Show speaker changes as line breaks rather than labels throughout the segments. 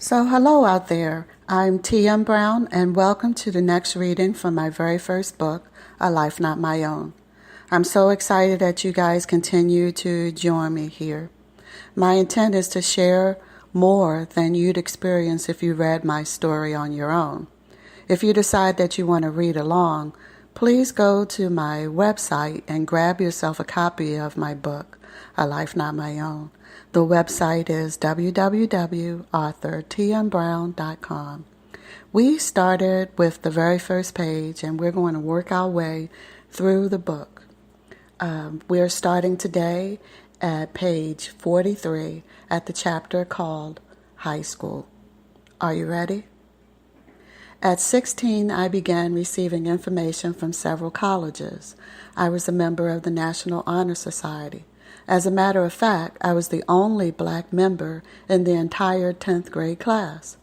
So, hello out there. I'm T.M. Brown, and welcome to the next reading from my very first book, A Life Not My Own. I'm so excited that you guys continue to join me here. My intent is to share more than you'd experience if you read my story on your own. If you decide that you want to read along, please go to my website and grab yourself a copy of my book, A Life Not My Own. The website is www.authortmbrown.com. We started with the very first page, and we're going to work our way through the book. We're starting today at page 43 at the chapter called High School. Are you ready? At 16, I began receiving information from several colleges. I was a member of the National Honor Society. As a matter of fact, I was the only black member in the entire 10th grade class.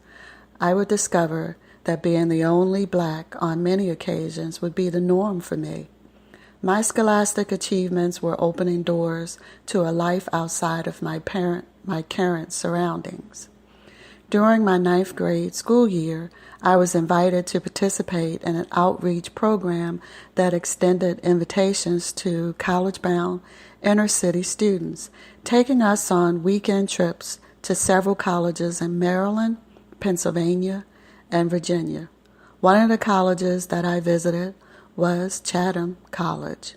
I would discover that being the only black on many occasions would be the norm for me. My scholastic achievements were opening doors to a life outside of my current surroundings. During my 9th grade school year, I was invited to participate in an outreach program that extended invitations to college-bound inner-city students, taking us on weekend trips to several colleges in Maryland, Pennsylvania, and Virginia. One of the colleges that I visited was Chatham College.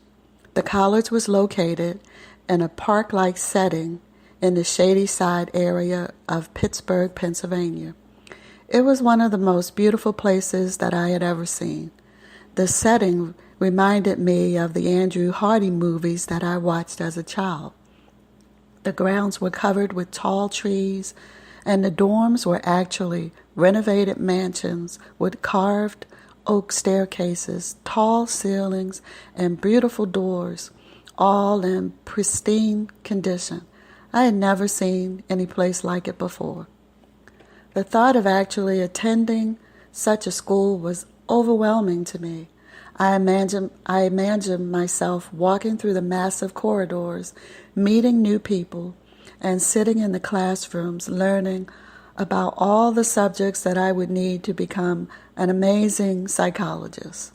The college was located in a park-like setting in the Shady Side area of Pittsburgh, Pennsylvania. It was one of the most beautiful places that I had ever seen. The setting reminded me of the Andrew Hardy movies that I watched as a child. The grounds were covered with tall trees, and the dorms were actually renovated mansions with carved oak staircases, tall ceilings, and beautiful doors, all in pristine condition. I had never seen any place like it before. The thought of actually attending such a school was overwhelming to me. I imagined myself walking through the massive corridors, meeting new people, and sitting in the classrooms learning about all the subjects that I would need to become an amazing psychologist.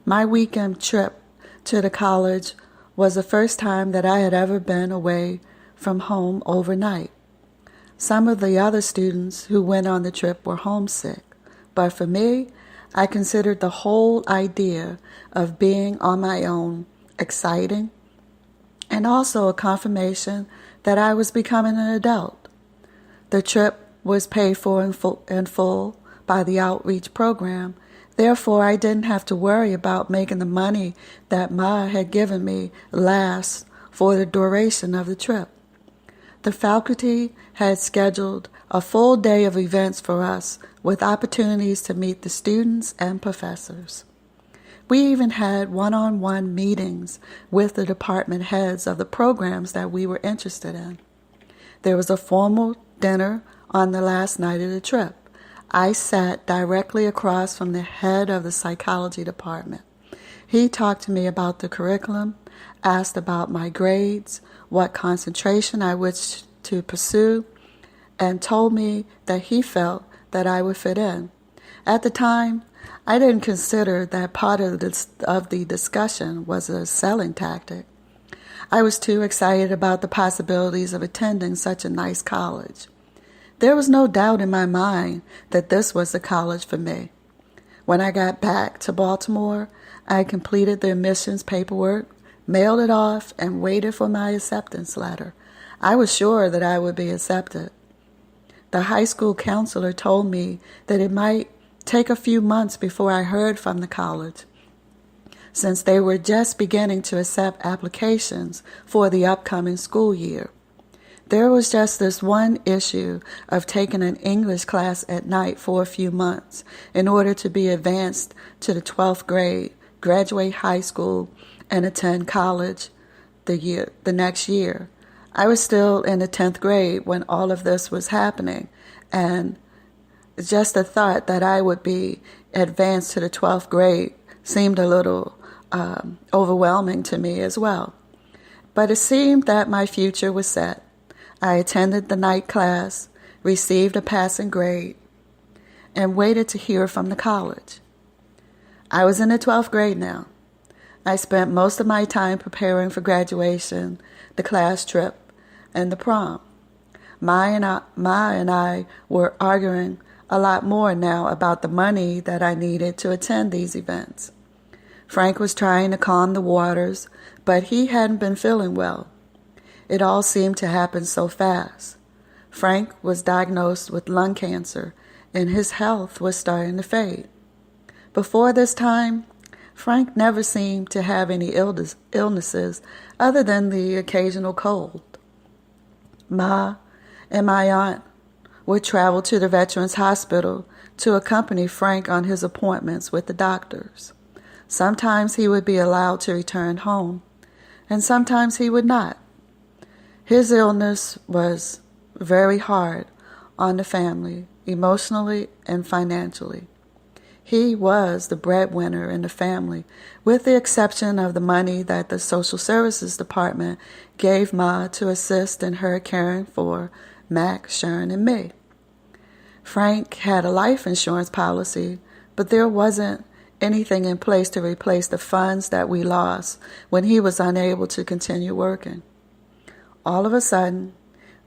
My weekend trip to the college was the first time that I had ever been away from home overnight. Some of the other students who went on the trip were homesick, but for me, I considered the whole idea of being on my own exciting and also a confirmation that I was becoming an adult. The trip was paid for in full by the outreach program. Therefore, I didn't have to worry about making the money that Ma had given me last for the duration of the trip. The faculty had scheduled a full day of events for us with opportunities to meet the students and professors. We even had one-on-one meetings with the department heads of the programs that we were interested in. There was a formal dinner on the last night of the trip. I sat directly across from the head of the psychology department. He talked to me about the curriculum, asked about my grades, what concentration I wished to pursue, and told me that he felt that I would fit in. At the time, I didn't consider that part of the discussion was a selling tactic. I was too excited about the possibilities of attending such a nice college. There was no doubt in my mind that this was the college for me. When I got back to Baltimore, I completed the admissions paperwork, mailed it off, and waited for my acceptance letter. I was sure that I would be accepted. The high school counselor told me that it might take a few months before I heard from the college, since they were just beginning to accept applications for the upcoming school year. There was just this one issue of taking an English class at night for a few months in order to be advanced to the 12th grade, graduate high school, and attend college the next year. I was still in the 10th grade when all of this was happening, and just the thought that I would be advanced to the 12th grade seemed a little overwhelming to me as well. But it seemed that my future was set. I attended the night class, received a passing grade, and waited to hear from the college. I was in the 12th grade now. I spent most of my time preparing for graduation, the class trip, and the prom. Ma and I were arguing a lot more now about the money that I needed to attend these events. Frank was trying to calm the waters, but he hadn't been feeling well. It all seemed to happen so fast. Frank was diagnosed with lung cancer, and his health was starting to fade. Before this time, Frank never seemed to have any illnesses other than the occasional cold. Ma and my aunt would travel to the Veterans Hospital to accompany Frank on his appointments with the doctors. Sometimes he would be allowed to return home, and sometimes he would not. His illness was very hard on the family, emotionally and financially. He was the breadwinner in the family, with the exception of the money that the Social Services Department gave Ma to assist in her caring for Mac, Sharon, and me. Frank had a life insurance policy, but there wasn't anything in place to replace the funds that we lost when he was unable to continue working. All of a sudden,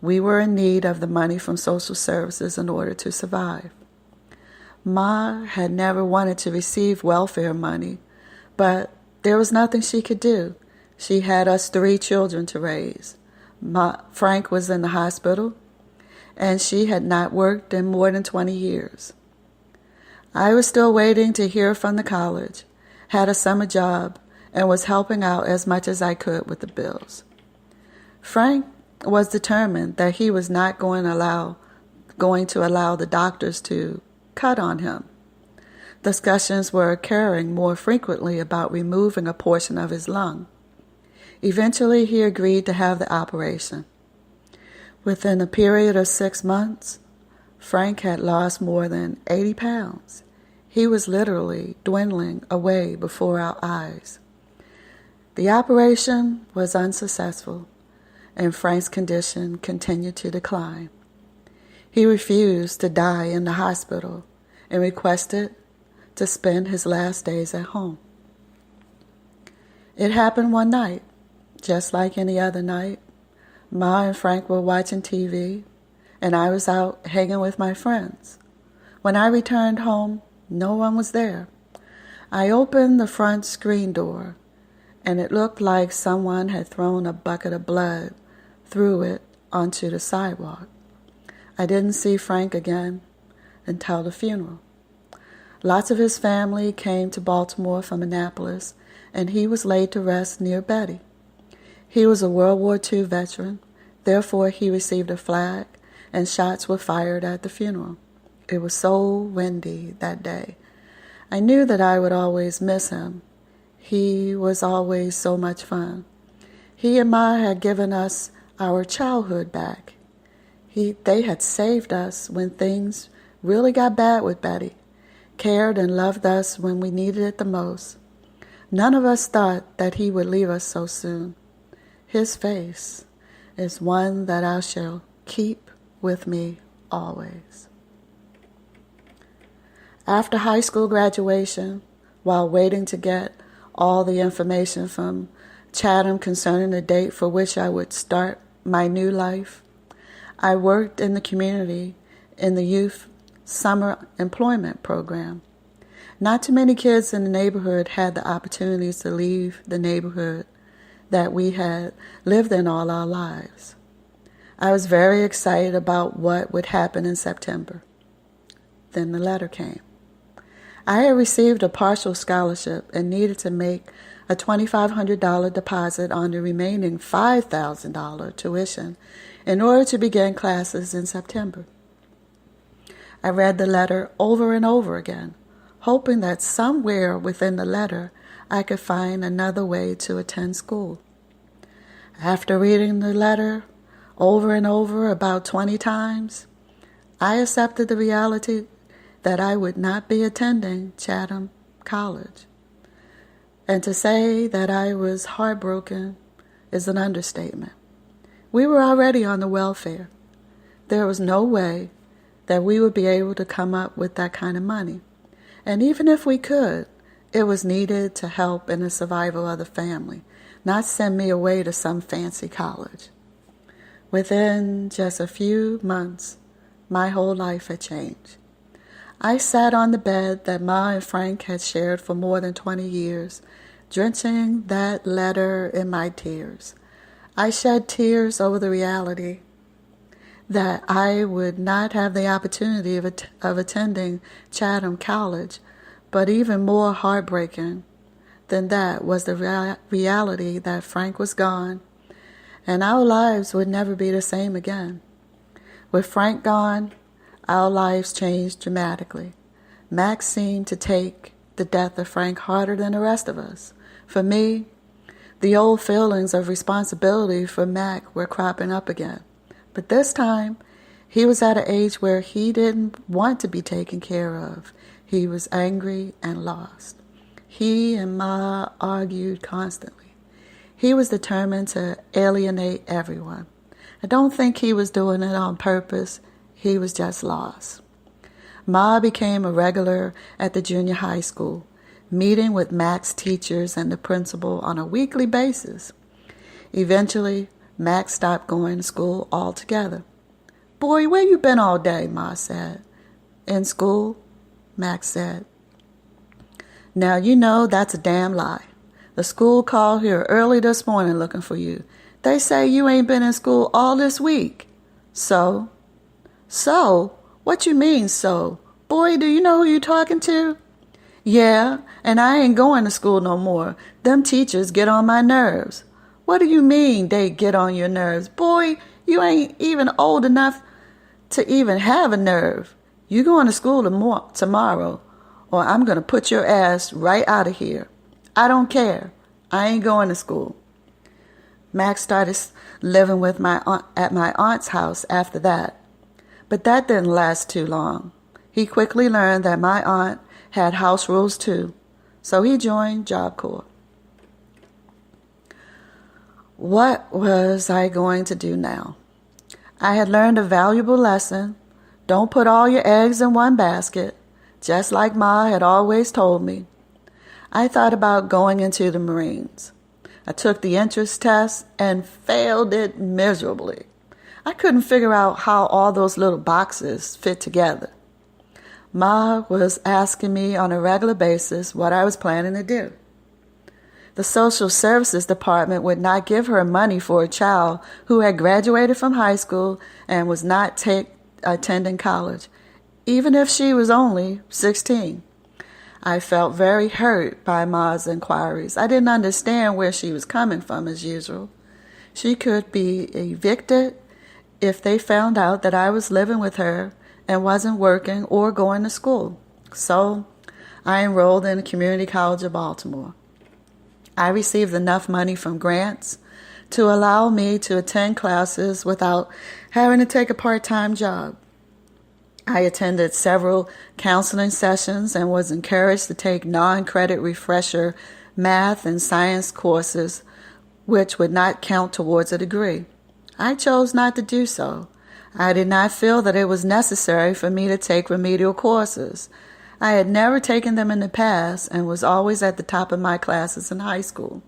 we were in need of the money from social services in order to survive. Ma had never wanted to receive welfare money, but there was nothing she could do. She had us 3 children to raise. Frank was in the hospital, and she had not worked in more than 20 years. I was still waiting to hear from the college, had a summer job, and was helping out as much as I could with the bills. Frank was determined that he was not going to allow the doctors to cut on him. Discussions were occurring more frequently about removing a portion of his lung. Eventually, he agreed to have the operation. Within a period of 6 months, Frank had lost more than 80 pounds. He was literally dwindling away before our eyes. The operation was unsuccessful, and Frank's condition continued to decline. He refused to die in the hospital and requested to spend his last days at home. It happened one night, just like any other night. Ma and Frank were watching TV, and I was out hanging with my friends. When I returned home, no one was there. I opened the front screen door, and it looked like someone had thrown a bucket of blood through it onto the sidewalk. I didn't see Frank again until the funeral. Lots of his family came to Baltimore from Annapolis, and he was laid to rest near Betty. He was a World War II veteran, therefore he received a flag, and shots were fired at the funeral. It was so windy that day. I knew that I would always miss him. He was always so much fun. He and Ma had given us our childhood back. They had saved us when things really got bad with Betty, cared and loved us when we needed it the most. None of us thought that he would leave us so soon. His face is one that I shall keep with me always. After high school graduation, while waiting to get all the information from Chatham concerning the date for which I would start my new life, I worked in the community in the youth summer employment program. Not too many kids in the neighborhood had the opportunities to leave the neighborhood that we had lived in all our lives. I was very excited about what would happen in September. Then the letter came. I had received a partial scholarship and needed to make a $2,500 deposit on the remaining $5,000 tuition in order to begin classes in September. I read the letter over and over again, hoping that somewhere within the letter I could find another way to attend school. After reading the letter over and over about 20 times, I accepted the reality that I would not be attending Chatham College. And to say that I was heartbroken is an understatement. We were already on the welfare. there was no way that we would be able to come up with that kind of money. And even if we could, it was needed to help in the survival of the family, not send me away to some fancy college. Within just a few months, my whole life had changed. I sat on the bed that Ma and Frank had shared for more than 20 years, drenching that letter in my tears. I shed tears over the reality that I would not have the opportunity of attending Chatham College, but even more heartbreaking than that was the reality that Frank was gone, and our lives would never be the same again. With Frank gone, our lives changed dramatically. Max seemed to take the death of Frank harder than the rest of us. For me, the old feelings of responsibility for Mac were cropping up again. But this time, he was at an age where he didn't want to be taken care of. He was angry and lost. He and Ma argued constantly. He was determined to alienate everyone. I don't think he was doing it on purpose. He was just lost. Ma became a regular at the junior high school, meeting with Mac's teachers and the principal on a weekly basis. Eventually, Max stopped going to school altogether. "Boy, where you been all day?" Ma said. "In school," Max said. "Now you know that's a damn lie. The school called here early this morning looking for you. They say you ain't been in school all this week." "So?" "So? What you mean, so? Boy, do you know who you talking to?" "Yeah, and I ain't going to school no more. Them teachers get on my nerves." "What do you mean they get on your nerves? Boy, you ain't even old enough to even have a nerve. You going to school tomorrow, or I'm going to put your ass right out of here." "I don't care. I ain't going to school." Max started living with at my aunt's house after that. But that didn't last too long. He quickly learned that my aunt had house rules too, so he joined Job Corps. What was I going to do now? I had learned a valuable lesson. Don't put all your eggs in one basket, just like Ma had always told me. I thought about going into the Marines. I took the entrance test and failed it miserably. I couldn't figure out how all those little boxes fit together. Ma was asking me on a regular basis what I was planning to do. The social services department would not give her money for a child who had graduated from high school and was not attending college, even if she was only 16. I felt very hurt by Ma's inquiries. I didn't understand where she was coming from as usual. She could be evicted if they found out that I was living with her and wasn't working or going to school. So I enrolled in the Community College of Baltimore. I received enough money from grants to allow me to attend classes without having to take a part-time job. I attended several counseling sessions and was encouraged to take non-credit refresher math and science courses, which would not count towards a degree. I chose not to do so. I did not feel that it was necessary for me to take remedial courses. I had never taken them in the past and was always at the top of my classes in high school.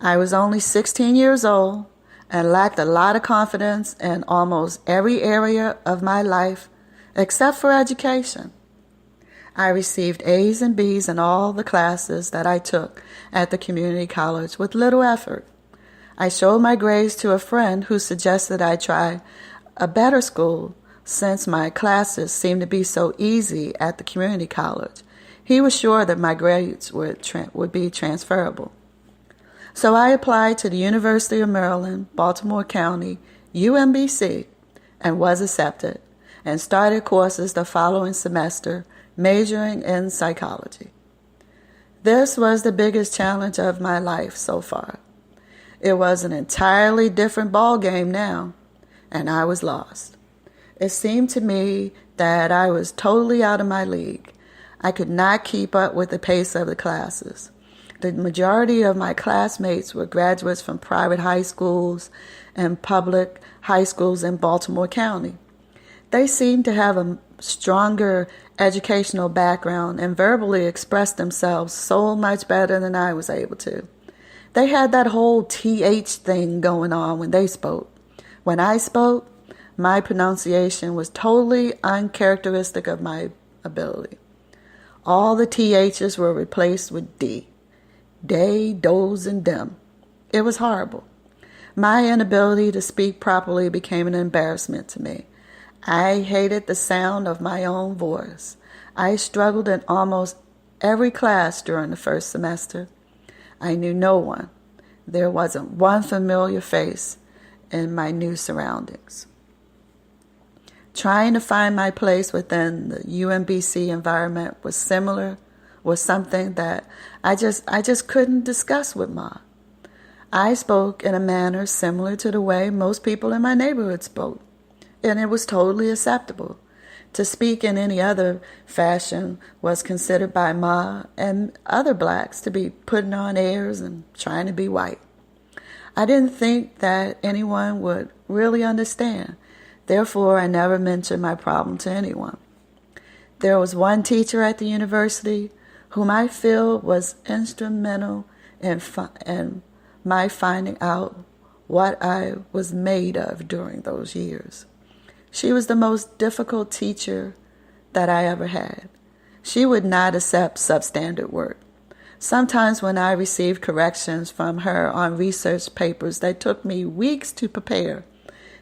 I was only 16 years old and lacked a lot of confidence in almost every area of my life except for education. I received A's and B's in all the classes that I took at the community college with little effort. I showed my grades to a friend who suggested I try a better school since my classes seemed to be so easy at the community college. He was sure that my grades would be transferable. So I applied to the University of Maryland, Baltimore County, UMBC, and was accepted, and started courses the following semester, majoring in psychology. This was the biggest challenge of my life so far. It was an entirely different ball game now, and I was lost. It seemed to me that I was totally out of my league. I could not keep up with the pace of the classes. The majority of my classmates were graduates from private high schools and public high schools in Baltimore County. They seemed to have a stronger educational background and verbally expressed themselves so much better than I was able to. They had that whole TH thing going on when they spoke. When I spoke, my pronunciation was totally uncharacteristic of my ability. All the THs were replaced with D. Day, doze, and dem. It was horrible. My inability to speak properly became an embarrassment to me. I hated the sound of my own voice. I struggled in almost every class during the first semester. I knew no one. There wasn't one familiar face in my new surroundings. Trying to find my place within the UMBC environment was something that I just couldn't discuss with Ma. I spoke in a manner similar to the way most people in my neighborhood spoke, and it was totally acceptable. To speak in any other fashion was considered by Ma and other blacks to be putting on airs and trying to be white. I didn't think that anyone would really understand. Therefore, I never mentioned my problem to anyone. There was one teacher at the university whom I feel was instrumental in my finding out what I was made of during those years. She was the most difficult teacher that I ever had. She would not accept substandard work. Sometimes when I received corrections from her on research papers that took me weeks to prepare,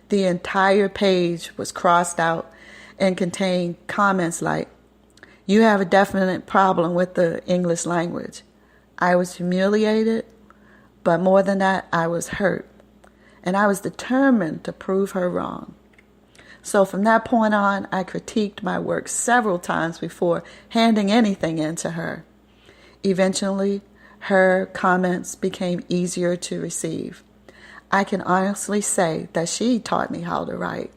the entire page was crossed out and contained comments like, "You have a definite problem with the English language." I was humiliated, but more than that, I was hurt. And I was determined to prove her wrong. So from that point on, I critiqued my work several times before handing anything in to her. Eventually, her comments became easier to receive. I can honestly say that she taught me how to write.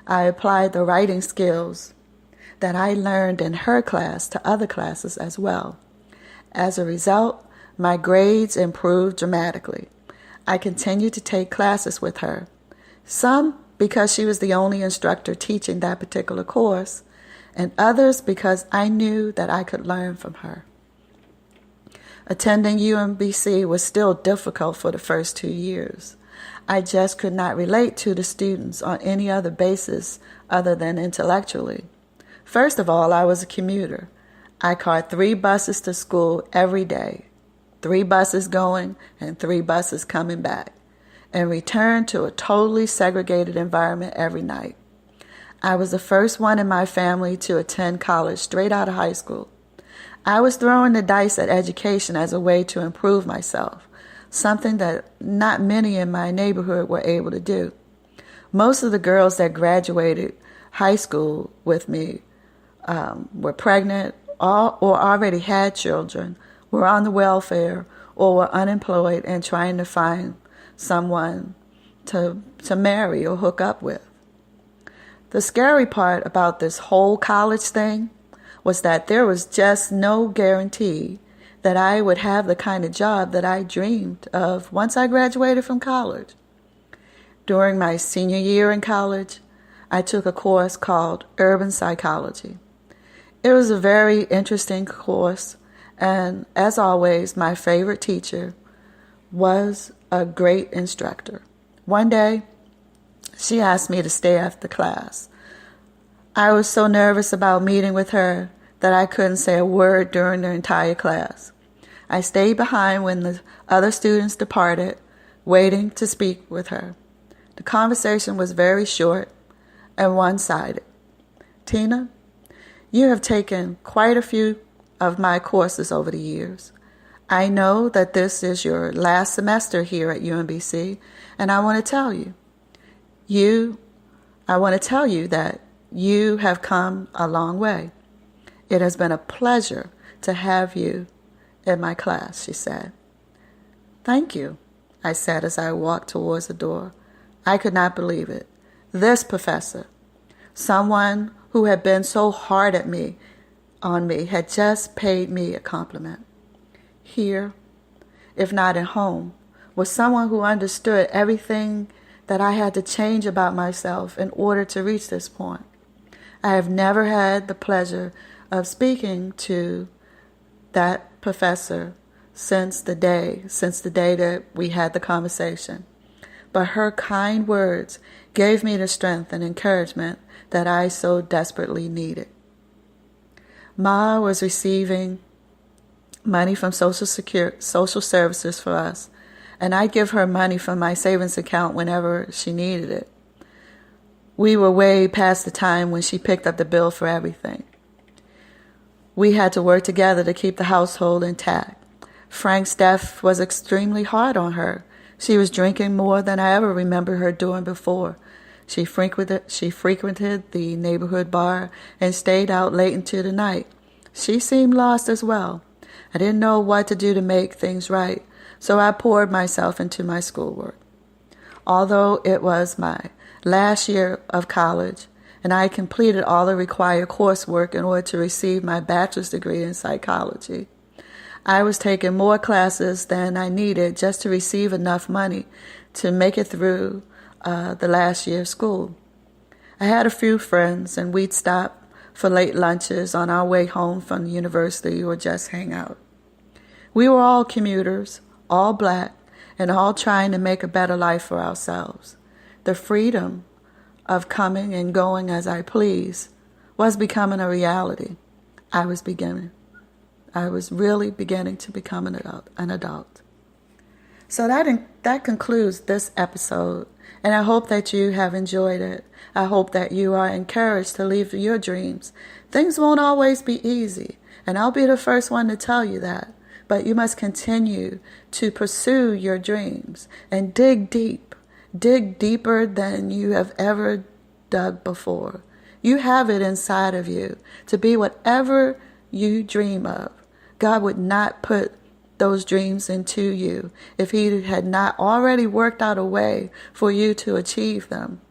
I applied the writing skills that I learned in her class to other classes as well. As a result, my grades improved dramatically. I continued to take classes with her, some because she was the only instructor teaching that particular course, and others because I knew that I could learn from her. Attending UMBC was still difficult for the first 2 years. I just could not relate to the students on any other basis other than intellectually. First of all, I was a commuter. I caught 3 buses to school every day, 3 buses going and 3 buses coming back, and returned to a totally segregated environment every night. I was the first one in my family to attend college straight out of high school. I was throwing the dice at education as a way to improve myself, something that not many in my neighborhood were able to do. Most of the girls that graduated high school with me were pregnant or already had children, were on the welfare, or were unemployed and trying to find someone to marry or hook up with. The scary part about this whole college thing was that there was just no guarantee that I would have the kind of job that I dreamed of once I graduated from college. During my senior year in college, I took a course called Urban Psychology. It was a very interesting course, and as always, my favorite teacher was a great instructor. One day, she asked me to stay after class. I was so nervous about meeting with her that I couldn't say a word during the entire class. I stayed behind when the other students departed, waiting to speak with her. The conversation was very short and one-sided. "Tina, you have taken quite a few of my courses over the years. I know that this is your last semester here at UMBC, and I want to tell you that you have come a long way. It has been a pleasure to have you in my class," she said. "Thank you," I said as I walked towards the door. I could not believe it. This professor, someone who had been so hard on me, had just paid me a compliment. Here, if not at home, was someone who understood everything that I had to change about myself in order to reach this point. I have never had the pleasure of speaking to that professor since the day that we had the conversation. But her kind words gave me the strength and encouragement that I so desperately needed. Ma was receiving money from Social Services for us, and I'd give her money from my savings account whenever she needed it. We were way past the time when she picked up the bill for everything. We had to work together to keep the household intact. Frank's death was extremely hard on her. She was drinking more than I ever remember her doing before. She frequented the neighborhood bar and stayed out late into the night. She seemed lost as well. I didn't know what to do to make things right, so I poured myself into my schoolwork. Although it was my last year of college, and I completed all the required coursework in order to receive my bachelor's degree in psychology, I was taking more classes than I needed just to receive enough money to make it through the last year of school. I had a few friends, and we'd stop for late lunches on our way home from the university or just hang out. We were all commuters, all black, and all trying to make a better life for ourselves. The freedom of coming and going as I please was becoming a reality. I was really beginning to become an adult. So that concludes this episode, and I hope that you have enjoyed it. I hope that you are encouraged to live your dreams. Things won't always be easy, and I'll be the first one to tell you that, but you must continue to pursue your dreams and dig deep. Dig deeper than you have ever dug before. You have it inside of you to be whatever you dream of. God would not put those dreams into you if He had not already worked out a way for you to achieve them.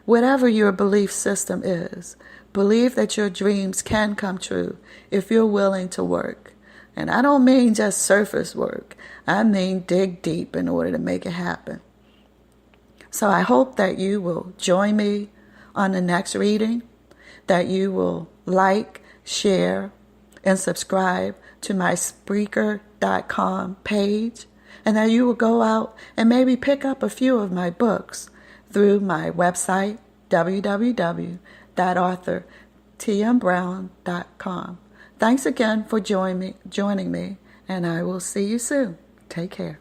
Whatever your belief system is, believe that your dreams can come true if you're willing to work. And I don't mean just surface work. I mean dig deep in order to make it happen. So I hope that you will join me on the next reading, that you will like, share, and subscribe to my Spreaker.com page, and that you will go out and maybe pick up a few of my books through my website, www.authortmbrown.com. Thanks again for joining me, and I will see you soon. Take care.